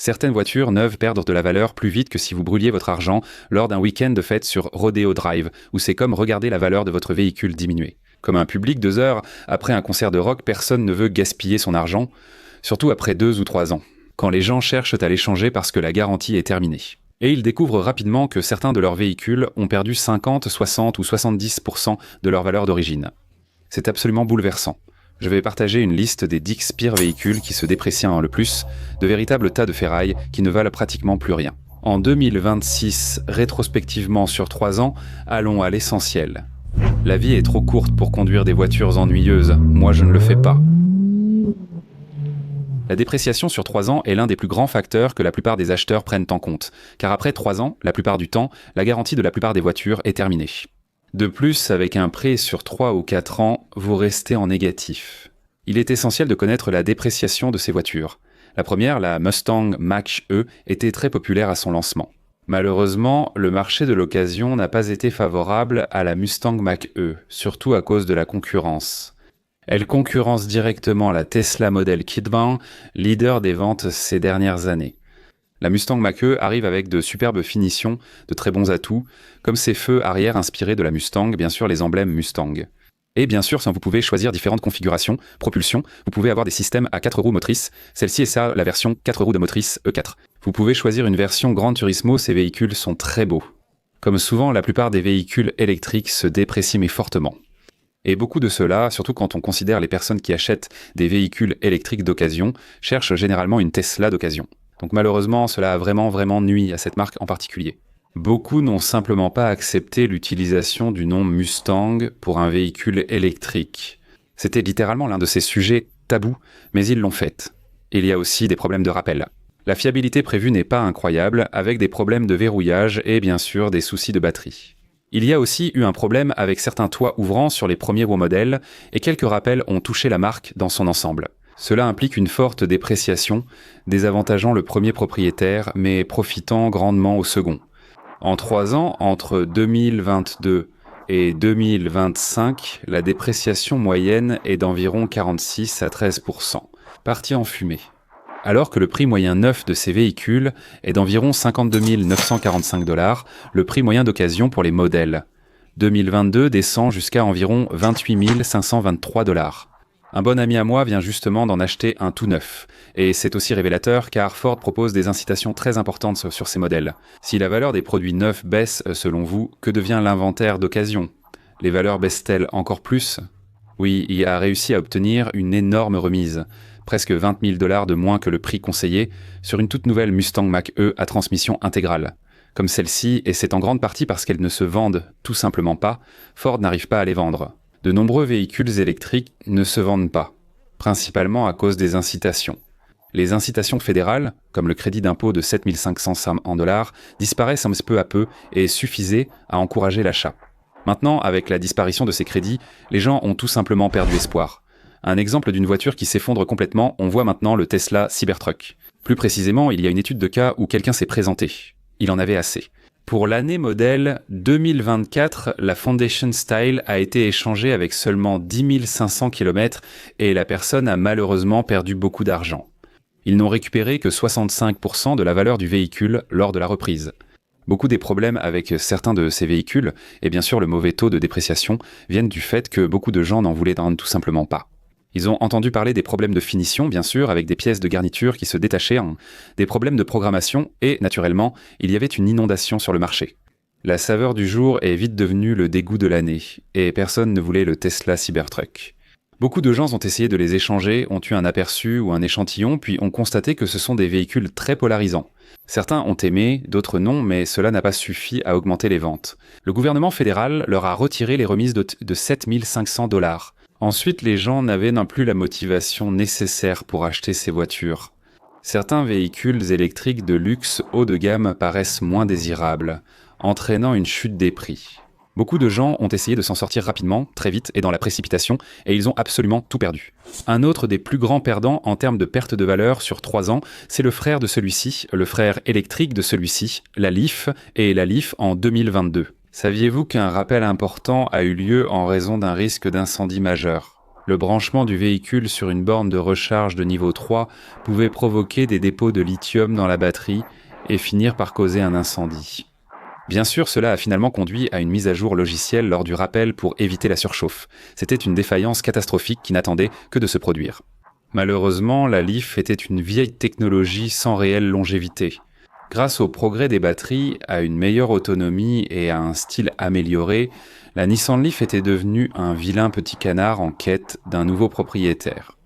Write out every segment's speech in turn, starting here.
Certaines voitures neuves perdent de la valeur plus vite que si vous brûliez votre argent lors d'un week-end de fête sur Rodeo Drive, où c'est comme regarder la valeur de votre véhicule diminuer. Comme un public 2 heures après un concert de rock, personne ne veut gaspiller son argent, surtout après 2 ou 3 ans, quand les gens cherchent à l'échanger parce que la garantie est terminée. Et ils découvrent rapidement que certains de leurs véhicules ont perdu 50, 60 ou 70% de leur valeur d'origine. C'est absolument bouleversant. Je vais partager une liste des 10 pires véhicules qui se déprécient le plus, de véritables tas de ferraille qui ne valent pratiquement plus rien. En 2026, rétrospectivement sur 3 ans, allons à l'essentiel. La vie est trop courte pour conduire des voitures ennuyeuses, moi je ne le fais pas. La dépréciation sur 3 ans est l'un des plus grands facteurs que la plupart des acheteurs prennent en compte, car après 3 ans, la plupart du temps, la garantie de la plupart des voitures est terminée. De plus, avec un prêt sur 3 ou 4 ans, vous restez en négatif. Il est essentiel de connaître la dépréciation de ces voitures. La première, la Mustang Mach-E, était très populaire à son lancement. Malheureusement, le marché de l'occasion n'a pas été favorable à la Mustang Mach-E, surtout à cause de la concurrence. Elle concurrence directement la Tesla Model Kit-Van, leader des ventes ces dernières années. La Mustang Mach-E arrive avec de superbes finitions, de très bons atouts, comme ses feux arrière inspirés de la Mustang, bien sûr les emblèmes Mustang. Et bien sûr, vous pouvez choisir différentes configurations, propulsion, vous pouvez avoir des systèmes à 4 roues motrices, celle-ci est ça, la version 4 roues de motrice E4. Vous pouvez choisir une version Gran Turismo, ces véhicules sont très beaux. Comme souvent, la plupart des véhicules électriques se déprécient mais fortement. Et beaucoup de ceux-là, surtout quand on considère les personnes qui achètent des véhicules électriques d'occasion, cherchent généralement une Tesla d'occasion. Donc malheureusement, cela a vraiment nui à cette marque en particulier. Beaucoup n'ont simplement pas accepté l'utilisation du nom Mustang pour un véhicule électrique. C'était littéralement l'un de ces sujets tabous, mais ils l'ont fait. Il y a aussi des problèmes de rappel. La fiabilité prévue n'est pas incroyable, avec des problèmes de verrouillage et bien sûr des soucis de batterie. Il y a aussi eu un problème avec certains toits ouvrants sur les premiers gros modèles, et quelques rappels ont touché la marque dans son ensemble. Cela implique une forte dépréciation, désavantageant le premier propriétaire, mais profitant grandement au second. En 3 ans, entre 2022 et 2025, la dépréciation moyenne est d'environ 46 à 13%, partie en fumée. Alors que le prix moyen neuf de ces véhicules est d'environ 52 945 $, le prix moyen d'occasion pour les modèles 2022 descend jusqu'à environ 28 523 $. Un bon ami à moi vient justement d'en acheter un tout neuf. Et c'est aussi révélateur car Ford propose des incitations très importantes sur ces modèles. Si la valeur des produits neufs baisse selon vous, que devient l'inventaire d'occasion? Les valeurs baissent-elles encore plus? Oui, il a réussi à obtenir une énorme remise, presque 20 000 $ de moins que le prix conseillé, sur une toute nouvelle Mustang Mach-E à transmission intégrale. Comme celle-ci, et c'est en grande partie parce qu'elles ne se vendent tout simplement pas, Ford n'arrive pas à les vendre. De nombreux véhicules électriques ne se vendent pas, principalement à cause des incitations. Les incitations fédérales, comme le crédit d'impôt de 7 500 $, disparaissent peu à peu et suffisaient à encourager l'achat. Maintenant, avec la disparition de ces crédits, les gens ont tout simplement perdu espoir. Un exemple d'une voiture qui s'effondre complètement, on voit maintenant le Tesla Cybertruck. Plus précisément, il y a une étude de cas où quelqu'un s'est présenté. Il en avait assez. Pour l'année modèle 2024, la Foundation Style a été échangée avec seulement 10 500 km et la personne a malheureusement perdu beaucoup d'argent. Ils n'ont récupéré que 65% de la valeur du véhicule lors de la reprise. Beaucoup des problèmes avec certains de ces véhicules, et bien sûr le mauvais taux de dépréciation, viennent du fait que beaucoup de gens n'en voulaient tout simplement pas. Ils ont entendu parler des problèmes de finition, bien sûr, avec des pièces de garniture qui se détachaient, des problèmes de programmation et, naturellement, il y avait une inondation sur le marché. La saveur du jour est vite devenue le dégoût de l'année, et personne ne voulait le Tesla Cybertruck. Beaucoup de gens ont essayé de les échanger, ont eu un aperçu ou un échantillon, puis ont constaté que ce sont des véhicules très polarisants. Certains ont aimé, d'autres non, mais cela n'a pas suffi à augmenter les ventes. Le gouvernement fédéral leur a retiré les remises de 7 500 $. Ensuite, les gens n'avaient non plus la motivation nécessaire pour acheter ces voitures. Certains véhicules électriques de luxe haut de gamme paraissent moins désirables, entraînant une chute des prix. Beaucoup de gens ont essayé de s'en sortir rapidement, très vite et dans la précipitation, et ils ont absolument tout perdu. Un autre des plus grands perdants en termes de perte de valeur sur 3 ans, c'est le frère de celui-ci, le frère électrique de celui-ci, la Leaf, et la Leaf en 2022. Saviez-vous qu'un rappel important a eu lieu en raison d'un risque d'incendie majeur? Le branchement du véhicule sur une borne de recharge de niveau 3 pouvait provoquer des dépôts de lithium dans la batterie et finir par causer un incendie. Bien sûr, cela a finalement conduit à une mise à jour logicielle lors du rappel pour éviter la surchauffe. C'était une défaillance catastrophique qui n'attendait que de se produire. Malheureusement, la Leaf était une vieille technologie sans réelle longévité. Grâce au progrès des batteries, à une meilleure autonomie et à un style amélioré, la Nissan Leaf était devenue un vilain petit canard en quête d'un nouveau propriétaire.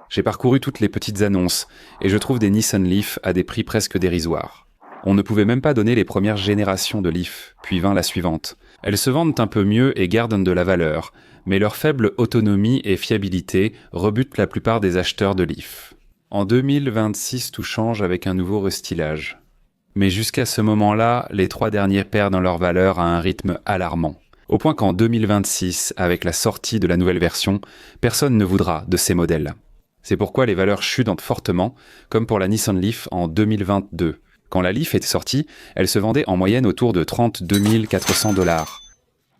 J'ai parcouru toutes les petites annonces et je trouve des Nissan Leaf à des prix presque dérisoires. On ne pouvait même pas donner les premières générations de Leaf, puis vint la suivante. Elles se vendent un peu mieux et gardent de la valeur, mais leur faible autonomie et fiabilité rebutent la plupart des acheteurs de Leaf. En 2026, tout change avec un nouveau restylage. Mais jusqu'à ce moment-là, les 3 derniers perdent leur valeur à un rythme alarmant. Au point qu'en 2026, avec la sortie de la nouvelle version, personne ne voudra de ces modèles. C'est pourquoi les valeurs chutent fortement, comme pour la Nissan Leaf en 2022. Quand la Leaf était sortie, elle se vendait en moyenne autour de 32 400 $.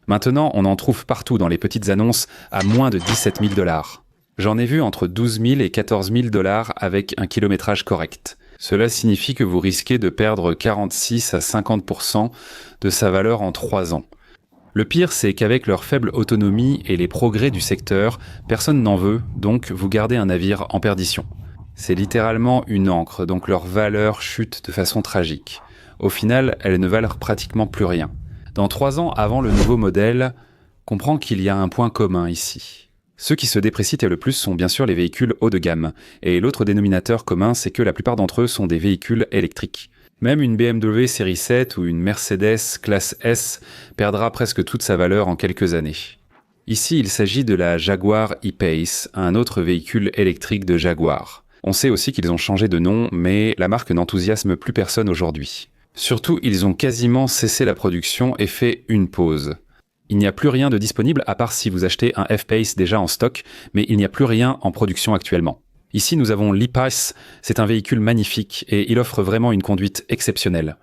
Maintenant, on en trouve partout dans les petites annonces à moins de 17 000 $. J'en ai vu entre 12 000 et 14 000 $ avec un kilométrage correct. Cela signifie que vous risquez de perdre 46 à 50% de sa valeur en 3 ans. Le pire, c'est qu'avec leur faible autonomie et les progrès du secteur, personne n'en veut, donc vous gardez un navire en perdition. C'est littéralement une ancre, donc leur valeur chute de façon tragique. Au final, elles ne valent pratiquement plus rien. Dans 3 ans avant le nouveau modèle, comprends qu'il y a un point commun ici. Ceux qui se déprécient le plus sont bien sûr les véhicules haut de gamme, et l'autre dénominateur commun, c'est que la plupart d'entre eux sont des véhicules électriques. Même une BMW série 7 ou une Mercedes classe S perdra presque toute sa valeur en quelques années. Ici, il s'agit de la Jaguar E-Pace, un autre véhicule électrique de Jaguar. On sait aussi qu'ils ont changé de nom, mais la marque n'enthousiasme plus personne aujourd'hui. Surtout, ils ont quasiment cessé la production et fait une pause. Il n'y a plus rien de disponible à part si vous achetez un F-Pace déjà en stock, mais il n'y a plus rien en production actuellement. Ici, nous avons l'E-Pace, c'est un véhicule magnifique et il offre vraiment une conduite exceptionnelle.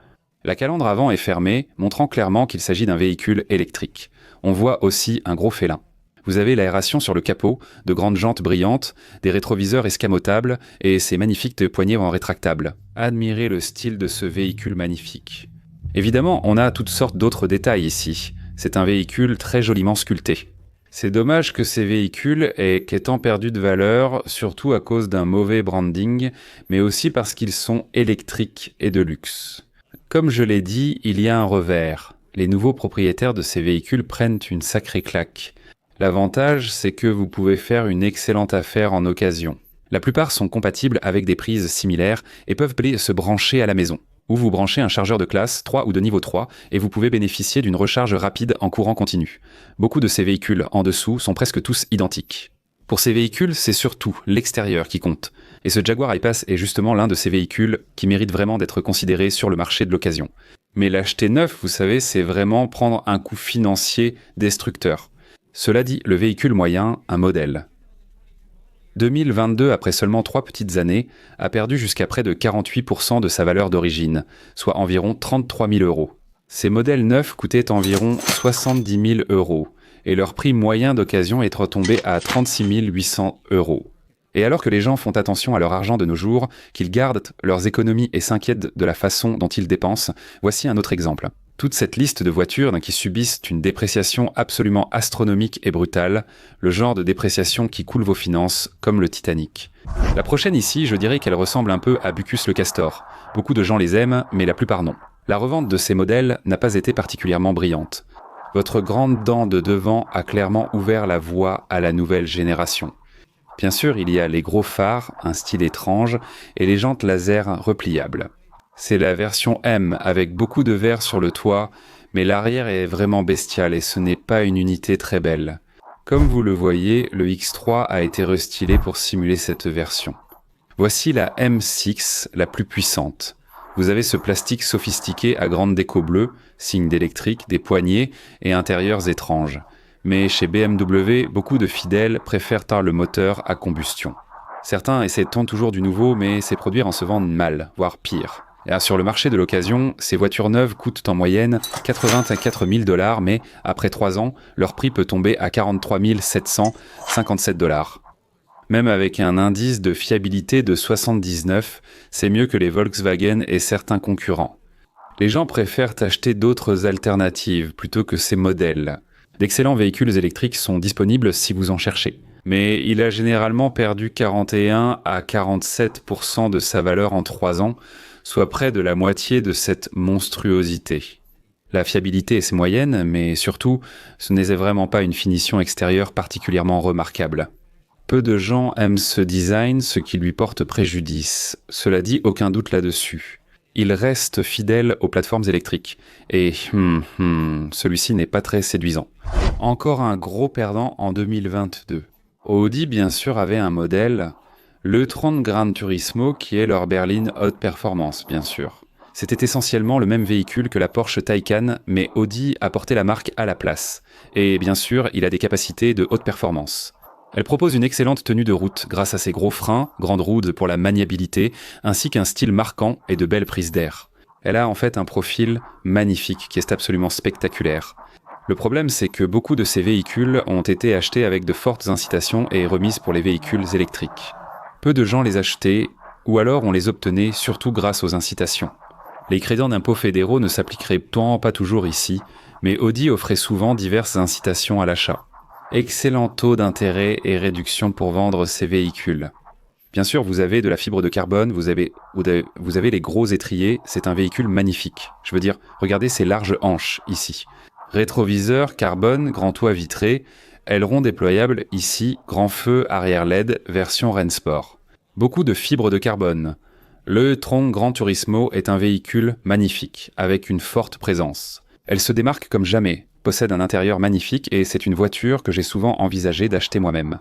La calandre avant est fermée, montrant clairement qu'il s'agit d'un véhicule électrique. On voit aussi un gros félin. Vous avez l'aération sur le capot, de grandes jantes brillantes, des rétroviseurs escamotables et ces magnifiques poignées en rétractable. Admirez le style de ce véhicule magnifique. Évidemment, on a toutes sortes d'autres détails ici. C'est un véhicule très joliment sculpté. C'est dommage que ces véhicules qu'étant perdus de valeur, surtout à cause d'un mauvais branding, mais aussi parce qu'ils sont électriques et de luxe. Comme je l'ai dit, il y a un revers. Les nouveaux propriétaires de ces véhicules prennent une sacrée claque. L'avantage, c'est que vous pouvez faire une excellente affaire en occasion. La plupart sont compatibles avec des prises similaires et peuvent se brancher à la maison. Ou vous branchez un chargeur de classe 3 ou de niveau 3 et vous pouvez bénéficier d'une recharge rapide en courant continu. Beaucoup de ces véhicules en dessous sont presque tous identiques. Pour ces véhicules, c'est surtout l'extérieur qui compte. Et ce Jaguar I-Pace est justement l'un de ces véhicules qui mérite vraiment d'être considéré sur le marché de l'occasion. Mais l'acheter neuf, vous savez, c'est vraiment prendre un coût financier destructeur. Cela dit, le véhicule moyen, un modèle. 2022, après seulement 3 petites années, a perdu jusqu'à près de 48% de sa valeur d'origine, soit environ 33 000 €. Ces modèles neufs coûtaient environ 70 000 €, et leur prix moyen d'occasion est retombé à 36 800 €. Et alors que les gens font attention à leur argent de nos jours, qu'ils gardent leurs économies et s'inquiètent de la façon dont ils dépensent, voici un autre exemple. Toute cette liste de voitures qui subissent une dépréciation absolument astronomique et brutale, le genre de dépréciation qui coule vos finances, comme le Titanic. La prochaine ici, je dirais qu'elle ressemble un peu à Bucus le Castor. Beaucoup de gens les aiment, mais la plupart non. La revente de ces modèles n'a pas été particulièrement brillante. Votre grande dent de devant a clairement ouvert la voie à la nouvelle génération. Bien sûr, il y a les gros phares, un style étrange, et les jantes laser repliables. C'est la version M avec beaucoup de verre sur le toit, mais l'arrière est vraiment bestial et ce n'est pas une unité très belle. Comme vous le voyez, le X3 a été restylé pour simuler cette version. Voici la M6, la plus puissante. Vous avez ce plastique sophistiqué à grande déco bleue, signe d'électrique, des poignées et intérieurs étranges. Mais chez BMW, beaucoup de fidèles préfèrent le moteur à combustion. Certains essaient tant toujours du nouveau, mais ces produits en se vendent mal, voire pire. Et sur le marché de l'occasion, ces voitures neuves coûtent en moyenne 84 000 $, mais après 3 ans, leur prix peut tomber à 43 757 $. Même avec un indice de fiabilité de 79, c'est mieux que les Volkswagen et certains concurrents. Les gens préfèrent acheter d'autres alternatives plutôt que ces modèles. D'excellents véhicules électriques sont disponibles si vous en cherchez. Mais il a généralement perdu 41 à 47% de sa valeur en 3 ans, soit près de la moitié de cette monstruosité. La fiabilité est moyenne, mais surtout, ce n'est vraiment pas une finition extérieure particulièrement remarquable. Peu de gens aiment ce design, ce qui lui porte préjudice. Cela dit, aucun doute là-dessus. Il reste fidèle aux plateformes électriques. Et celui-ci n'est pas très séduisant. Encore un gros perdant en 2022. Audi, bien sûr, avait un modèle, l'e-tron Gran Turismo, qui est leur berline haute performance, bien sûr. C'était essentiellement le même véhicule que la Porsche Taycan, mais Audi a porté la marque à la place. Et bien sûr, il a des capacités de haute performance. Elle propose une excellente tenue de route grâce à ses gros freins, grandes roues pour la maniabilité, ainsi qu'un style marquant et de belles prises d'air. Elle a en fait un profil magnifique qui est absolument spectaculaire. Le problème, c'est que beaucoup de ces véhicules ont été achetés avec de fortes incitations et remises pour les véhicules électriques. Peu de gens les achetaient, ou alors on les obtenait surtout grâce aux incitations. Les crédits d'impôts fédéraux ne s'appliqueraient pas toujours ici, mais Audi offrait souvent diverses incitations à l'achat. Excellent taux d'intérêt et réduction pour vendre ces véhicules. Bien sûr, vous avez de la fibre de carbone, vous avez les gros étriers, c'est un véhicule magnifique. Je veux dire, regardez ces larges hanches ici. Rétroviseur, carbone, grand toit vitré, aileron déployable ici, grand feu arrière LED, version Rennsport. Beaucoup de fibres de carbone. L'e-tron Gran Turismo est un véhicule magnifique, avec une forte présence. Elle se démarque comme jamais, possède un intérieur magnifique et c'est une voiture que j'ai souvent envisagé d'acheter moi-même.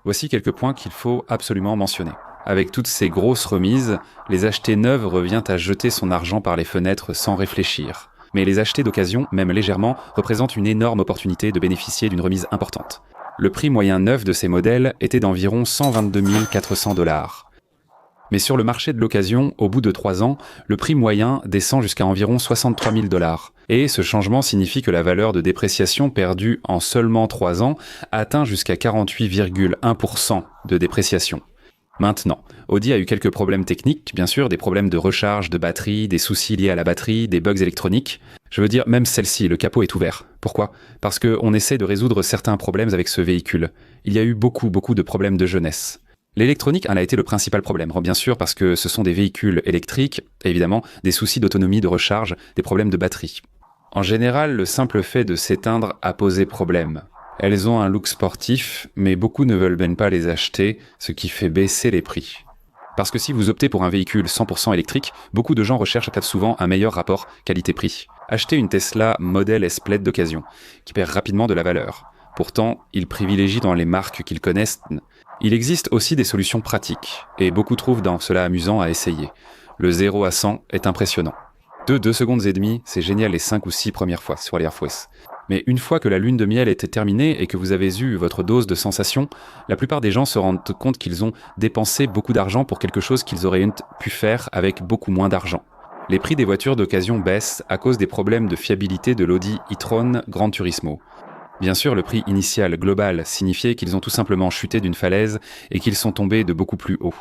Voici quelques points qu'il faut absolument mentionner. Avec toutes ces grosses remises, les acheter neuves revient à jeter son argent par les fenêtres sans réfléchir. Mais les acheter d'occasion, même légèrement, représentent une énorme opportunité de bénéficier d'une remise importante. Le prix moyen neuf de ces modèles était d'environ 122 400 $. Mais sur le marché de l'occasion, au bout de 3 ans, le prix moyen descend jusqu'à environ 63 000 $. Et ce changement signifie que la valeur de dépréciation perdue en seulement 3 ans atteint jusqu'à 48,1% de dépréciation. Maintenant, Audi a eu quelques problèmes techniques, bien sûr, des problèmes de recharge de batterie, des soucis liés à la batterie, des bugs électroniques. Je veux dire, même celle-ci, le capot est ouvert. Pourquoi ? Parce qu'on essaie de résoudre certains problèmes avec ce véhicule. Il y a eu beaucoup de problèmes de jeunesse. L'électronique en a été le principal problème, bien sûr, parce que ce sont des véhicules électriques, et évidemment, des soucis d'autonomie, de recharge, des problèmes de batterie. En général, le simple fait de s'éteindre a posé problème. Elles ont un look sportif, mais beaucoup ne veulent même pas les acheter, ce qui fait baisser les prix. Parce que si vous optez pour un véhicule 100% électrique, beaucoup de gens recherchent souvent un meilleur rapport qualité-prix. Achetez une Tesla Model S Plaid d'occasion, qui perd rapidement de la valeur. Pourtant, ils privilégient dans les marques qu'ils connaissent. Il existe aussi des solutions pratiques, et beaucoup trouvent dans cela amusant à essayer. Le 0 à 100 est impressionnant. 2 secondes et demie, c'est génial les 5 ou 6 premières fois sur l'Air Force. Mais une fois que la lune de miel était terminée et que vous avez eu votre dose de sensations, la plupart des gens se rendent compte qu'ils ont dépensé beaucoup d'argent pour quelque chose qu'ils auraient pu faire avec beaucoup moins d'argent. Les prix des voitures d'occasion baissent à cause des problèmes de fiabilité de l'Audi e-tron Gran Turismo. Bien sûr, le prix initial global signifiait qu'ils ont tout simplement chuté d'une falaise et qu'ils sont tombés de beaucoup plus haut.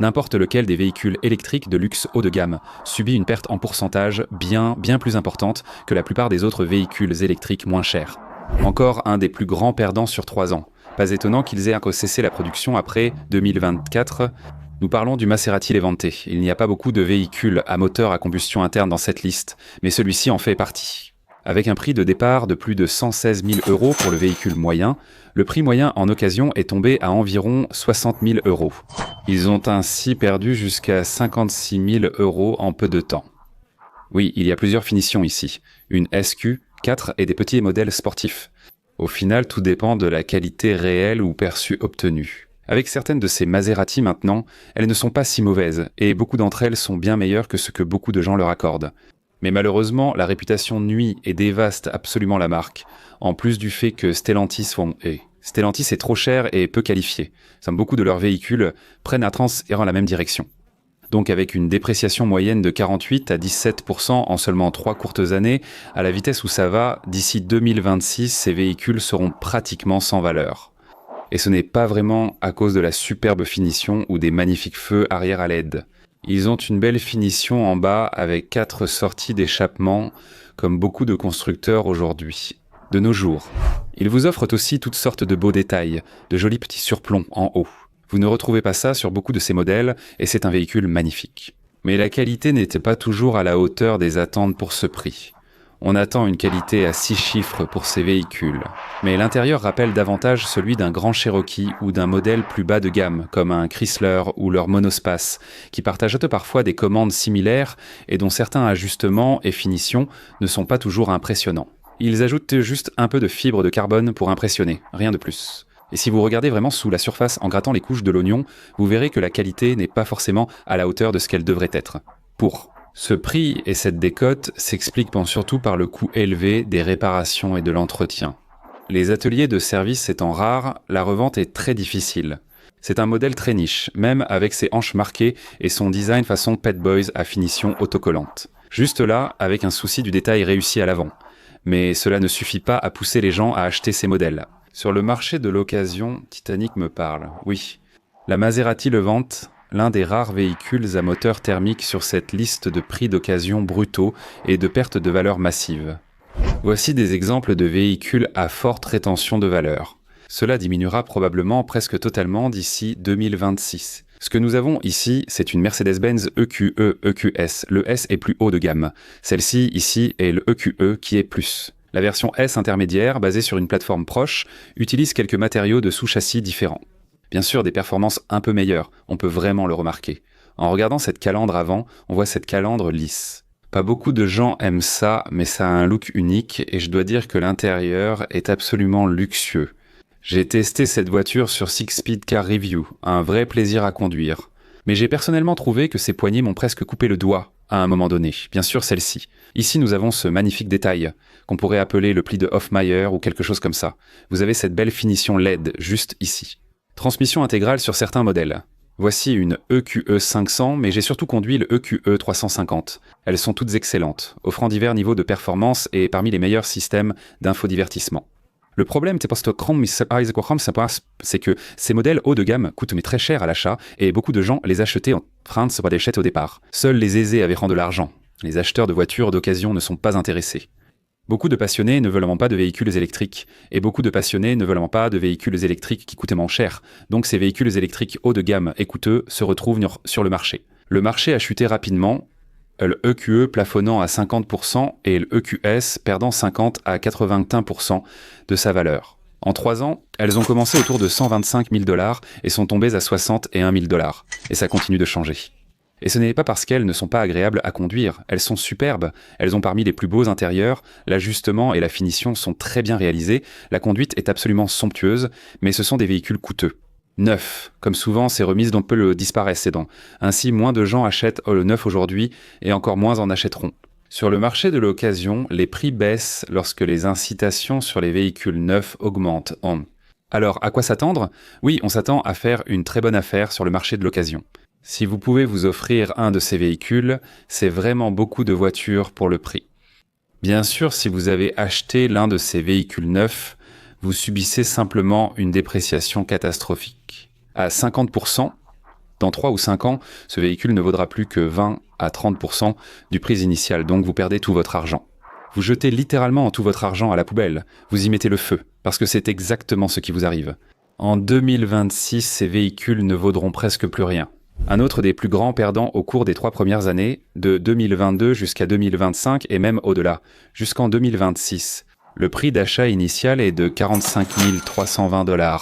N'importe lequel des véhicules électriques de luxe haut de gamme subit une perte en pourcentage bien plus importante que la plupart des autres véhicules électriques moins chers. Encore un des plus grands perdants sur 3 ans. Pas étonnant qu'ils aient cessé la production après 2024. Nous parlons du Maserati Levante. Il n'y a pas beaucoup de véhicules à moteur à combustion interne dans cette liste, mais celui-ci en fait partie. Avec un prix de départ de plus de 116 000 € pour le véhicule moyen, le prix moyen en occasion est tombé à environ 60 000 €. Ils ont ainsi perdu jusqu'à 56 000 € en peu de temps. Oui, il y a plusieurs finitions ici. Une SQ, 4 et des petits modèles sportifs. Au final, tout dépend de la qualité réelle ou perçue obtenue. Avec certaines de ces Maserati maintenant, elles ne sont pas si mauvaises, et beaucoup d'entre elles sont bien meilleures que ce que beaucoup de gens leur accordent. Mais malheureusement, la réputation nuit et dévaste absolument la marque, en plus du fait que Stellantis Stellantis est trop cher et peu qualifié. Beaucoup de leurs véhicules prennent à trans et en la même direction. Donc avec une dépréciation moyenne de 48 à 17% en seulement 3 courtes années, à la vitesse où ça va, d'ici 2026, ces véhicules seront pratiquement sans valeur. Et ce n'est pas vraiment à cause de la superbe finition ou des magnifiques feux arrière à LED. Ils ont une belle finition en bas avec 4 sorties d'échappement, comme beaucoup de constructeurs aujourd'hui. De nos jours. Ils vous offrent aussi toutes sortes de beaux détails, de jolis petits surplombs en haut. Vous ne retrouvez pas ça sur beaucoup de ces modèles, et c'est un véhicule magnifique. Mais la qualité n'était pas toujours à la hauteur des attentes pour ce prix. On attend une qualité à 6 chiffres pour ces véhicules. Mais l'intérieur rappelle davantage celui d'un grand Cherokee ou d'un modèle plus bas de gamme, comme un Chrysler ou leur monospace, qui partagent parfois des commandes similaires et dont certains ajustements et finitions ne sont pas toujours impressionnants. Ils ajoutent juste un peu de fibre de carbone pour impressionner, rien de plus. Et si vous regardez vraiment sous la surface en grattant les couches de l'oignon, vous verrez que la qualité n'est pas forcément à la hauteur de ce qu'elle devrait être. Ce prix et cette décote s'expliquent surtout par le coût élevé des réparations et de l'entretien. Les ateliers de service étant rares, la revente est très difficile. C'est un modèle très niche, même avec ses hanches marquées et son design façon Pet Boys à finition autocollante. Juste là, avec un souci du détail réussi à l'avant. Mais cela ne suffit pas à pousser les gens à acheter ces modèles. Sur le marché de l'occasion, Titanic me parle, oui. La Maserati Levante, l'un des rares véhicules à moteur thermique sur cette liste de prix d'occasion brutaux et de perte de valeur massive. Voici des exemples de véhicules à forte rétention de valeur. Cela diminuera probablement presque totalement d'ici 2026. Ce que nous avons ici, c'est une Mercedes-Benz EQE EQS. Le S est plus haut de gamme. Celle-ci, ici, est le EQE qui est plus. La version S intermédiaire, basée sur une plateforme proche, utilise quelques matériaux de sous-châssis différents. Bien sûr, des performances un peu meilleures, on peut vraiment le remarquer. En regardant cette calandre avant, on voit cette calandre lisse. Pas beaucoup de gens aiment ça, mais ça a un look unique et je dois dire que l'intérieur est absolument luxueux. J'ai testé cette voiture sur Six Speed Car Review, un vrai plaisir à conduire. Mais j'ai personnellement trouvé que ces poignées m'ont presque coupé le doigt à un moment donné, bien sûr celle-ci. Ici nous avons ce magnifique détail, qu'on pourrait appeler le pli de Hofmeier ou quelque chose comme ça. Vous avez cette belle finition LED juste ici. Transmission intégrale sur certains modèles. Voici une EQE 500, mais j'ai surtout conduit le EQE 350. Elles sont toutes excellentes, offrant divers niveaux de performance et parmi les meilleurs systèmes d'infodivertissement. Le problème, c'est que ces modèles haut de gamme coûtent mais très cher à l'achat et beaucoup de gens les achetaient en train de se déchettent au départ. Seuls les aisés avaient rendu de l'argent. Les acheteurs de voitures d'occasion ne sont pas intéressés. Beaucoup de passionnés ne veulent pas de véhicules électriques et beaucoup de passionnés ne veulent pas de véhicules électriques qui coûtent moins cher. Donc ces véhicules électriques haut de gamme et coûteux se retrouvent sur le marché. Le marché a chuté rapidement, le EQE plafonnant à 50% et le EQS perdant 50 à 81% de sa valeur. En 3 ans, elles ont commencé autour de 125 000 $ et sont tombées à 61 000 $. Et ça continue de changer. Et ce n'est pas parce qu'elles ne sont pas agréables à conduire, elles sont superbes, elles ont parmi les plus beaux intérieurs, l'ajustement et la finition sont très bien réalisés, la conduite est absolument somptueuse, mais ce sont des véhicules coûteux. Neuf, comme souvent ces remises d'un peu le disparaissent, ainsi moins de gens achètent le neuf aujourd'hui et encore moins en achèteront. Sur le marché de l'occasion, les prix baissent lorsque les incitations sur les véhicules neufs augmentent. Alors, à quoi s'attendre ? Oui, on s'attend à faire une très bonne affaire sur le marché de l'occasion. Si vous pouvez vous offrir un de ces véhicules, c'est vraiment beaucoup de voitures pour le prix. Bien sûr, si vous avez acheté l'un de ces véhicules neufs, vous subissez simplement une dépréciation catastrophique. À 50%, dans 3 ou 5 ans, ce véhicule ne vaudra plus que 20 à 30% du prix initial, donc vous perdez tout votre argent. Vous jetez littéralement tout votre argent à la poubelle, vous y mettez le feu, parce que c'est exactement ce qui vous arrive. En 2026, ces véhicules ne vaudront presque plus rien. Un autre des plus grands perdants au cours des 3 premières années, de 2022 jusqu'à 2025 et même au-delà, jusqu'en 2026. Le prix d'achat initial est de 45 320 $,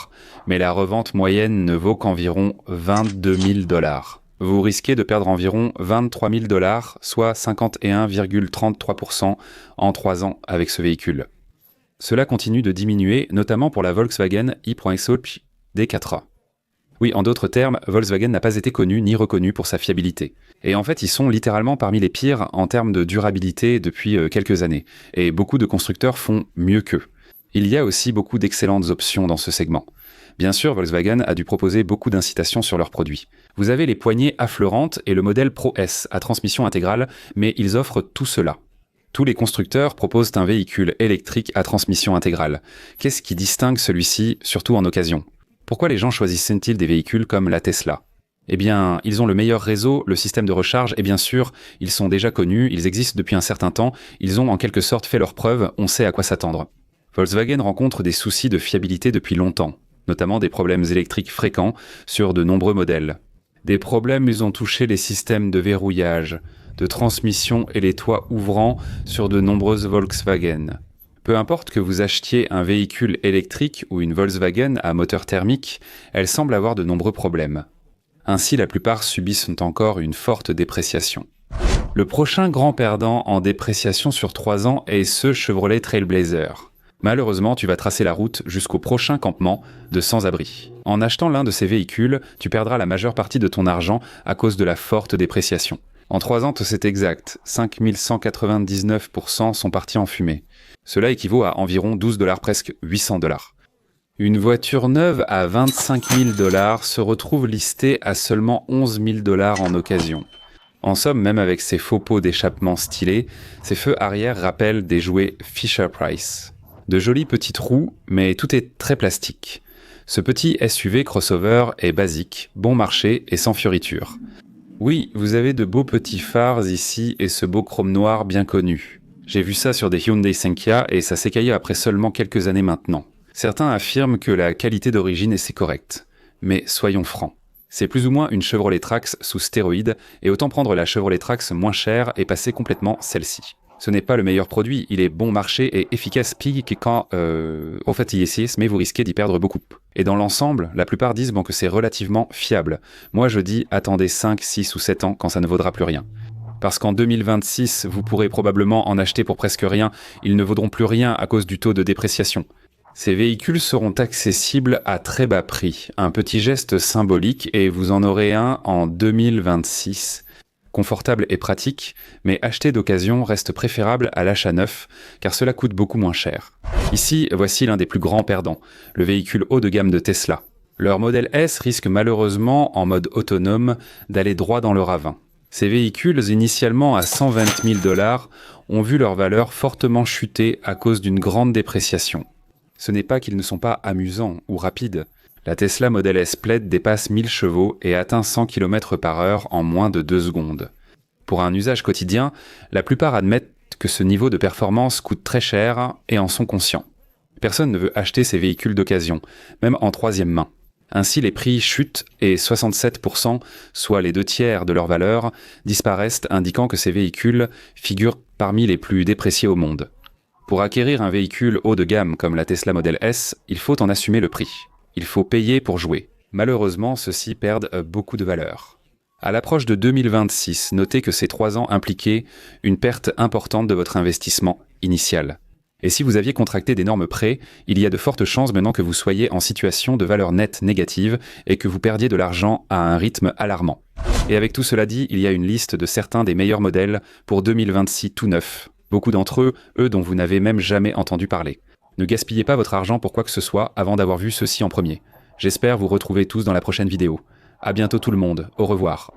mais la revente moyenne ne vaut qu'environ 22 000 $. Vous risquez de perdre environ 23 000 $, soit 51,33% en 3 ans avec ce véhicule. Cela continue de diminuer, notamment pour la Volkswagen i.XO D4A. Oui, en d'autres termes, Volkswagen n'a pas été connu ni reconnu pour sa fiabilité. Et en fait, ils sont littéralement parmi les pires en termes de durabilité depuis quelques années. Et beaucoup de constructeurs font mieux qu'eux. Il y a aussi beaucoup d'excellentes options dans ce segment. Bien sûr, Volkswagen a dû proposer beaucoup d'incitations sur leurs produits. Vous avez les poignées affleurantes et le modèle Pro S à transmission intégrale, mais ils offrent tout cela. Tous les constructeurs proposent un véhicule électrique à transmission intégrale. Qu'est-ce qui distingue celui-ci, surtout en occasion? Pourquoi les gens choisissent-ils des véhicules comme la Tesla? Eh bien, ils ont le meilleur réseau, le système de recharge, et bien sûr, ils sont déjà connus, ils existent depuis un certain temps, ils ont en quelque sorte fait leurs preuves, on sait à quoi s'attendre. Volkswagen rencontre des soucis de fiabilité depuis longtemps, notamment des problèmes électriques fréquents sur de nombreux modèles. Des problèmes ils ont touché les systèmes de verrouillage, de transmission et les toits ouvrants sur de nombreuses Volkswagen. Peu importe que vous achetiez un véhicule électrique ou une Volkswagen à moteur thermique, elle semble avoir de nombreux problèmes. Ainsi, la plupart subissent encore une forte dépréciation. Le prochain grand perdant en dépréciation sur 3 ans est ce Chevrolet Trailblazer. Malheureusement, tu vas tracer la route jusqu'au prochain campement de sans-abri. En achetant l'un de ces véhicules, tu perdras la majeure partie de ton argent à cause de la forte dépréciation. En 3 ans, c'est exact, 5199% sont partis en fumée. Cela équivaut à environ $12, presque $800. Une voiture neuve à $25 000 se retrouve listée à seulement $11 000 en occasion. En somme, même avec ses faux pots d'échappement stylés, ses feux arrière rappellent des jouets Fisher-Price. De jolis petits trous, mais tout est très plastique. Ce petit SUV crossover est basique, bon marché et sans fioritures. Oui, vous avez de beaux petits phares ici et ce beau chrome noir bien connu. J'ai vu ça sur des Hyundai Sentia et ça s'écaillait après seulement quelques années maintenant. Certains affirment que la qualité d'origine est correcte. Mais soyons francs. C'est plus ou moins une Chevrolet Trax sous stéroïdes et autant prendre la Chevrolet Trax moins chère et passer complètement celle-ci. Ce n'est pas le meilleur produit, il est bon marché et efficace pire que quand au fait il est mais vous risquez d'y perdre beaucoup. Et dans l'ensemble, la plupart disent que c'est relativement fiable. Moi je dis attendez 5, 6 ou 7 ans quand ça ne vaudra plus rien. Parce qu'en 2026, vous pourrez probablement en acheter pour presque rien, ils ne vaudront plus rien à cause du taux de dépréciation. Ces véhicules seront accessibles à très bas prix, un petit geste symbolique et vous en aurez un en 2026. Confortable et pratique, mais acheter d'occasion reste préférable à l'achat neuf, car cela coûte beaucoup moins cher. Ici, voici l'un des plus grands perdants, le véhicule haut de gamme de Tesla. Leur modèle S risque malheureusement, en mode autonome, d'aller droit dans le ravin. Ces véhicules, initialement à $120 000, ont vu leur valeur fortement chuter à cause d'une grande dépréciation. Ce n'est pas qu'ils ne sont pas amusants ou rapides. La Tesla Model S Plaid dépasse 1000 chevaux et atteint 100 km/h en moins de 2 secondes. Pour un usage quotidien, la plupart admettent que ce niveau de performance coûte très cher et en sont conscients. Personne ne veut acheter ces véhicules d'occasion, même en troisième main. Ainsi, les prix chutent et 67%, soit les 2/3 de leur valeur, disparaissent, indiquant que ces véhicules figurent parmi les plus dépréciés au monde. Pour acquérir un véhicule haut de gamme comme la Tesla Model S, il faut en assumer le prix. Il faut payer pour jouer. Malheureusement, ceux-ci perdent beaucoup de valeur. À l'approche de 2026, notez que ces 3 ans impliquaient une perte importante de votre investissement initial. Et si vous aviez contracté d'énormes prêts, il y a de fortes chances maintenant que vous soyez en situation de valeur nette négative et que vous perdiez de l'argent à un rythme alarmant. Et avec tout cela dit, il y a une liste de certains des meilleurs modèles pour 2026 tout neuf. Beaucoup d'entre eux dont vous n'avez même jamais entendu parler. Ne gaspillez pas votre argent pour quoi que ce soit avant d'avoir vu ceci en premier. J'espère vous retrouver tous dans la prochaine vidéo. À bientôt tout le monde, au revoir.